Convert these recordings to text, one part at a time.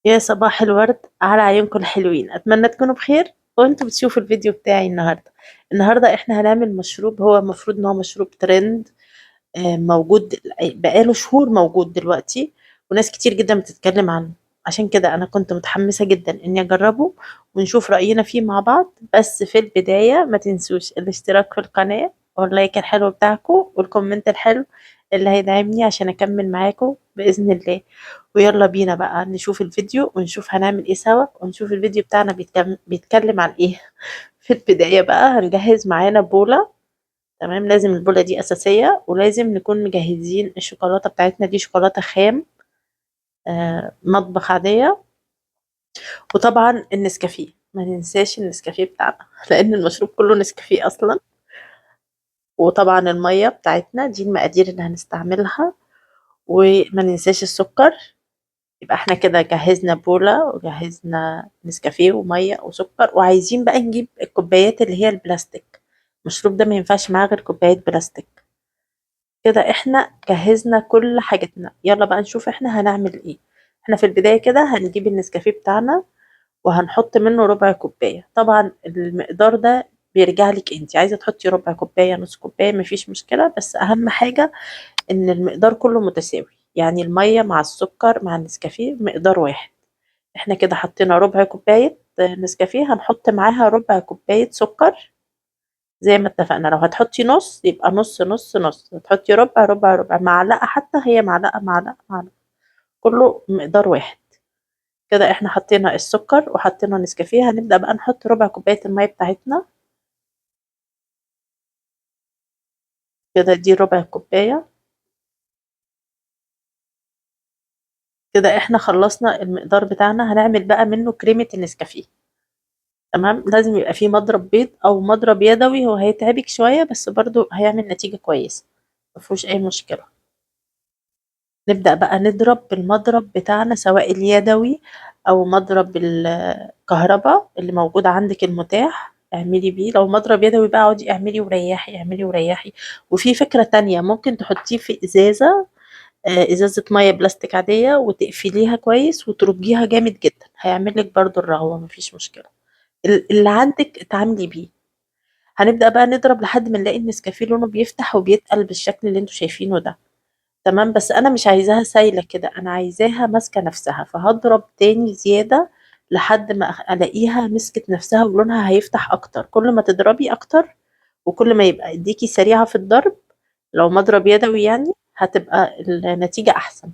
يا صباح الورد على عيونكم الحلوين، اتمنى تكونوا بخير وانتوا بتشوفوا الفيديو بتاعي النهارده احنا هنعمل مشروب. هو المفروض ان هو مشروب ترند، موجود بقاله شهور، موجود دلوقتي وناس كتير جدا بتتكلم عنه. عشان كده انا كنت متحمسة جدا اني اجربه ونشوف رأينا فيه مع بعض. بس في البداية ما تنسوش الاشتراك في القناة واللايك الحلو بتاعكم والكومنت الحلو اللي هيدعمني عشان اكمل معاكم بإذن الله. ويلا بينا بقى نشوف الفيديو ونشوف هنعمل ايه سوا، ونشوف الفيديو بتاعنا بيتكلم عن ايه. في البداية بقى هنجهز معانا بولة. تمام، لازم البولة دي أساسية، ولازم نكون مجهزين الشوكولاتة بتاعتنا. دي شوكولاتة خام، مطبخ عادية. وطبعا النسكافيه، ما ننساش النسكافيه بتاعنا لأن المشروب كله نسكافيه أصلا. وطبعا المية بتاعتنا دي المقادير اللي هنستعملها. وما ننساش السكر. يبقى احنا كده جهزنا بولة وجهزنا نسكافيه ومية وسكر، وعايزين بقى نجيب الكوبايات اللي هي البلاستيك. المشروب ده ما ينفعش معاه غير كوبايات بلاستيك. كده احنا جهزنا كل حاجتنا، يلا بقى نشوف احنا هنعمل ايه. احنا في البداية كده هنجيب النسكافيه بتاعنا وهنحط منه ربع كوباية. طبعا المقدار ده بيرجع لك انت، عايزة تحطي ربع كوباية نص كوباية مفيش مشكلة، بس اهم حاجة ان المقدار كله متساوي. يعني المية مع السكر مع النسكافيه مقدار واحد. احنا كده حطينا ربع كوباية نسكافيه، هنحط معاها ربع كوباية سكر زي ما اتفقنا. لو هتحطي نص يبقى نص نص نص، هتحطي ربع ربع ربع، معلقة حتى هي معلقة معلقة معلقة، كله مقدار واحد. كده احنا حطينا السكر وحطينا نسكافيه، هنبدأ بقى نحط ربع كوباية المية بتاعتنا. كده دي ربع كوباية. كده احنا خلصنا المقدار بتاعنا، هنعمل بقى منه كريمة النسكافيه. تمام، لازم يبقى فيه مضرب بيض او مضرب يدوي، هو هيتعبك شوية بس برضو هيعمل نتيجة كويسة، مفيهوش اي مشكلة. نبدأ بقى نضرب بالمضرب بتاعنا، سواء اليدوي أو مضرب الكهرباء اللي موجود عندك المتاح اعملي بيه. لو مضرب يدوي بقى اقعدي اعملي وريحي اعملي وريحي. وفي فكرة تانية، ممكن تحطيه في إزازة، إزازة مية بلاستيك عادية وتقفليها كويس وترجيها جامد جدا، هيعمل لك برضو الرغوة، مفيش مشكلة. اللي عندك اتعاملي بيه. هنبدأ بقى نضرب لحد ما نلاقي النسكافيه لونه بيفتح وبيتقل بالشكل اللي انتوا شايفينه ده. تمام، بس انا مش عايزاها سايله كده، انا عايزاها ماسكه نفسها، فهضرب تاني زياده لحد ما الاقيها مسكت نفسها ولونها هيفتح اكتر. كل ما تضربي اكتر وكل ما يبقى ايديكي سريعه في الضرب، لو مضرب يدوي يعني هتبقى النتيجه احسن.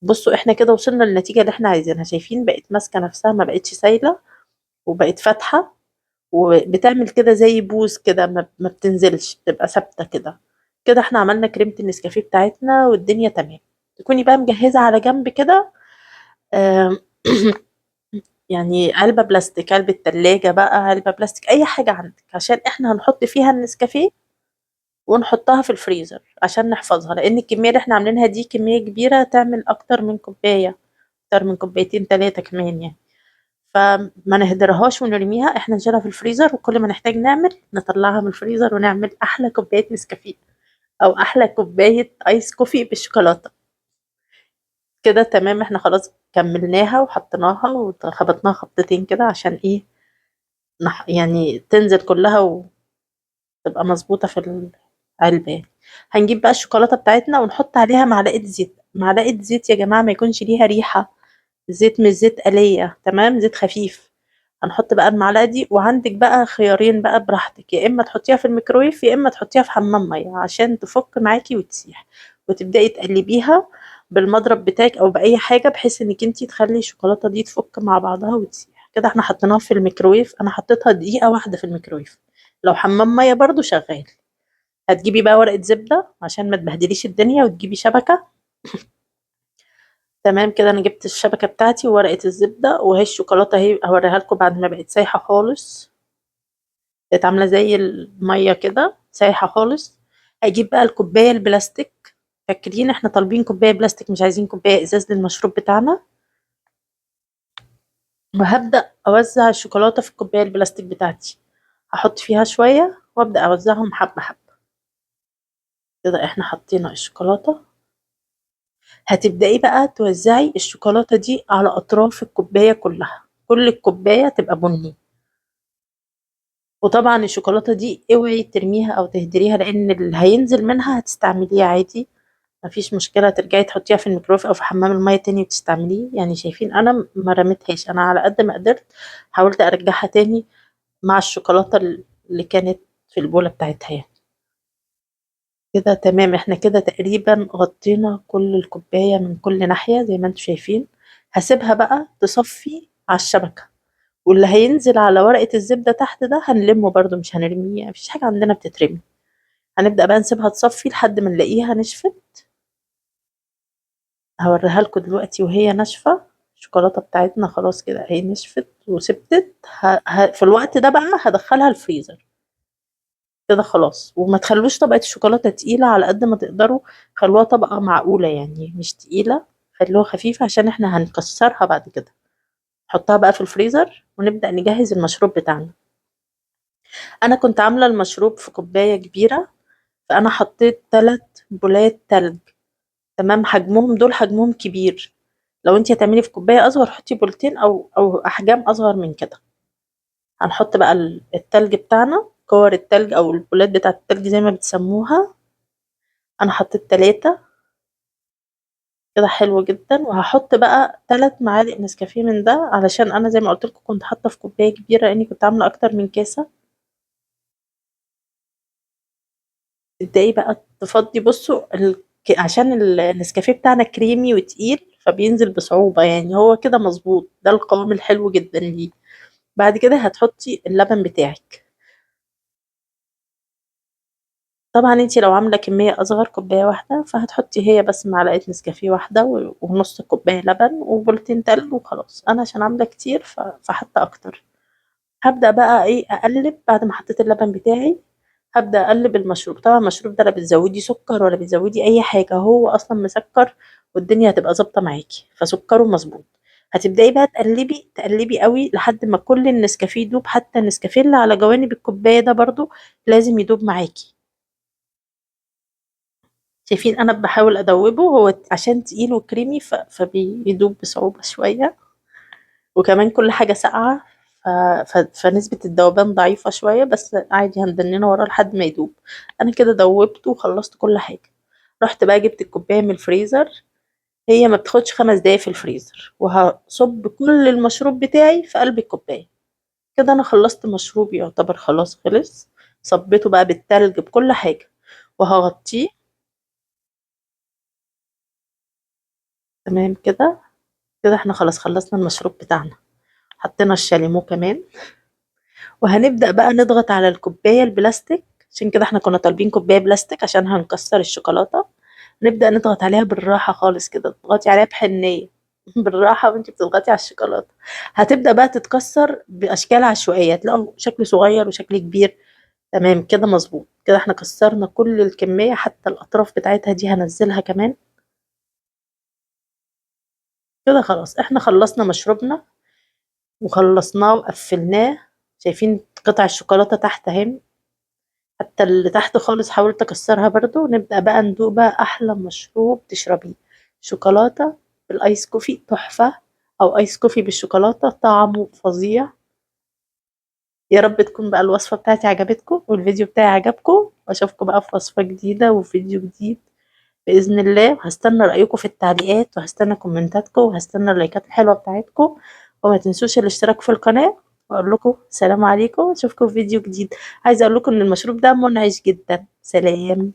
بصوا احنا كده وصلنا للنتيجه اللي احنا عايزينها، شايفين بقت ماسكه نفسها، ما بقتش سايله وبقت فاتحه، وبتعمل كده زي بوز كده، ما بتنزلش، بتبقى ثابته كده. كده احنا عملنا كريمة النسكافيه بتاعتنا والدنيا تمام. تكوني بقى مجهزة على جنب كده، آم، يعني علبة بلاستيك، علبة تلاجة بقى، علبة بلاستيك، أي حاجة عندك، عشان احنا هنحط فيها النسكافيه ونحطها في الفريزر عشان نحفظها، لأن الكمية اللي احنا عاملينها دي كمية كبيرة، تعمل أكتر من كوباية، أكتر من كوبايتين تلاتة كمان يعني. فما نهدرهاش ونرميها، احنا نشيلها في الفريزر، وكل ما نحتاج نعمل نطلعها من الفريزر ونعمل أحلى كوباية نسكافيه أو أحلى كوباية آيس كوفي بالشوكولاتة. كده تمام، احنا خلاص كملناها وحطيناها وخبطناها خبطتين كده عشان ايه، يعني تنزل كلها وتبقى مظبوطة في العلبة يعني. هنجيب بقى الشوكولاتة بتاعتنا ونحط عليها معلقة زيت. معلقة زيت يا جماعة، ما يكونش ليها ريحة. زيت مش زيت آلية، تمام، زيت خفيف. هنحط بقى المعلقة دي، وعندك بقى خيارين بقى براحتك، يا إما تحطيها في الميكرويف يا إما تحطيها في حمام مية عشان تفك معاكي وتسيح. وتبدأي تقلبيها بالمضرب بتاعك أو بأي حاجة، بحيث إنك انتي تخلي الشوكولاتة دي تفك مع بعضها وتسيح. كده احنا حطيناها في الميكرويف، أنا حطيتها دقيقة واحدة في الميكرويف. لو حمام مية برضو شغال. هتجيبي بقى ورقة زبدة عشان ما تبهدليش الدنيا، وتجيبي شبكة. تمام، كده انا جبت الشبكة بتاعتي وورقة الزبدة، وهي الشوكولاتة اهي، هوريها لكم بعد ما بقت سايحة خالص. بقت عاملة زي المية كده سايحة خالص. اجيب بقى الكوباية البلاستيك. فاكرين احنا طالبين كوباية بلاستيك، مش عايزين كوباية ازاز للمشروب بتاعنا. وهبدأ اوزع الشوكولاتة في الكوباية البلاستيك بتاعتي. هحط فيها شوية وابدأ اوزعهم حبة حبة. كده احنا حطينا الشوكولاتة. هتبدأي بقى توزعي الشوكولاتة دي على أطراف الكوباية كلها، كل الكوباية تبقى بني. وطبعا الشوكولاتة دي اوعي ترميها أو تهدريها، لأن اللي هينزل منها هتستعمليه عادي، مفيش مشكلة، ترجعي تحطيها في الميكرويف أو في حمام المية تاني وتستعمليه. يعني شايفين أنا ما رميتهاش، أنا على قد ما قدرت حاولت أرجعها تاني مع الشوكولاتة اللي كانت في البولة بتاعتها يعني. كده تمام، احنا كده تقريبا غطينا كل الكوباية من كل ناحية زي ما انتم شايفين. هسيبها بقى تصفي على الشبكة، واللي هينزل على ورقة الزبدة تحت ده هنلمه برضو، مش هنرميه، مفيش حاجة عندنا بتترمي. هنبدأ بقى نسيبها تصفي لحد ما نلاقيها نشفت. هوريها لكم دلوقتي وهي ناشفة. الشوكولاتة بتاعتنا خلاص كده هي نشفت وسبتت. في الوقت ده بقى هدخلها الفريزر. كده خلاص، وما تخلوش طبقة الشوكولاتة تقيلة، على قد ما تقدروا خلوها طبقة معقولة يعني مش تقيلة، خلوها خفيفة عشان احنا هنكسرها بعد كده. نحطها بقى في الفريزر ونبدأ نجهز المشروب بتاعنا. انا كنت عاملة المشروب في كوباية كبيرة، فانا حطيت 3 بولات تلج. تمام، حجمهم دول حجمهم كبير. لو انتي هتعملي في كوباية اصغر حطي بولتين او احجام اصغر من كده. هنحط بقى التلج بتاعنا، كور التلج او البولات بتاعة التلج زي ما بتسموها. انا حطيت 3. كده حلو جدا. وهحط بقى 3 معالق نسكافيه من ده، علشان انا زي ما قلت لكم كنت حاطه في كوبايه كبيره لاني كنت عامله اكتر من كاسه. تبداي بقى تفضي. بصوا عشان النسكافيه بتاعنا كريمي وتقيل فبينزل بصعوبه، يعني هو كده مظبوط، ده القوام الحلو جدا ليه. بعد كده هتحطي اللبن بتاعك. طبعا انتي لو عامله كميه اصغر كوبايه واحده فهتحطي هي بس معلقه نسكافيه واحده ونص كوبايه لبن وبولتين تلج وخلاص. انا عشان عامله كتير فحتى اكتر. هبدأ بقى ايه اقلب بعد ما حطيت اللبن بتاعي. هبدأ اقلب المشروب. طبعا المشروب ده لا بتزودي سكر ولا بتزودي اي حاجة، هو اصلا مسكر، والدنيا هتبقى ظابطة معاكي فسكره مظبوط. هتبدأي بقى تقلبي تقلبي قوي لحد ما كل النسكافيه يدوب، حتى النسكافيه اللي على جوانب الكوباية ده برضو لازم يدوب معاكي. شايفين انا بحاول ادوبه، هو عشان تقيل وكريمي فبيدوب بصعوبة شوية. وكمان كل حاجة ساقعة، فنسبة الذوبان ضعيفة شوية، بس عادي هندننا وراه لحد ما يدوب. أنا كده دوبته وخلصت كل حاجة. رحت بقى جبت الكوباية من الفريزر. هي ما بتاخدش 5 دقايق في الفريزر، وهصب كل المشروب بتاعي في قلب الكوباية. كده أنا خلصت مشروبي، يعتبر خلاص خلص. صبيته بقى بالتلج بكل حاجة وهغطيه. تمام كده. كده احنا خلاص خلصنا المشروب بتاعنا. حطينا الشاليمو كمان. وهنبدأ بقى نضغط على الكوباية البلاستيك، عشان كده احنا كنا طالبين كوباية بلاستيك عشان هنكسر الشوكولاتة. نبدأ نضغط عليها بالراحة خالص كده، تضغطي عليها بحنية بالراحة وانتي بتضغطي على الشوكولاتة. هتبدأ بقى تتكسر بأشكال عشوائية، تلاقوا شكل صغير وشكل كبير. تمام كده مظبوط. كده احنا كسرنا كل الكمية، حتى الأطراف بتاعتها دي هنزلها كمان. كده خلاص احنا خلصنا مشروبنا وخلصناه وقفلناه. شايفين قطع الشوكولاتة تحت اهي، حتى اللي تحت خالص حاولت اكسرها برضو. ونبدأ بقى ندوق بقى احلى مشروب تشربيه. شوكولاتة بالايس كوفي تحفة، او ايس كوفي بالشوكولاتة طعمه فظيع. يا رب تكون بقى الوصفة بتاعتي عجبتكم والفيديو بتاعي عجبكم، واشوفكم بقى في وصفة جديدة وفيديو جديد بإذن الله. وهستنى رأيكم في التعليقات، وهستنى كومنتاتكم، وهستنى اللايكات الحلوة بتاعتكم. وما تنسوش الاشتراك في القناة. واقول لكم سلام عليكم، اشوفكم في فيديو جديد. عايزه اقول لكم ان المشروب ده منعش جدا. سلام.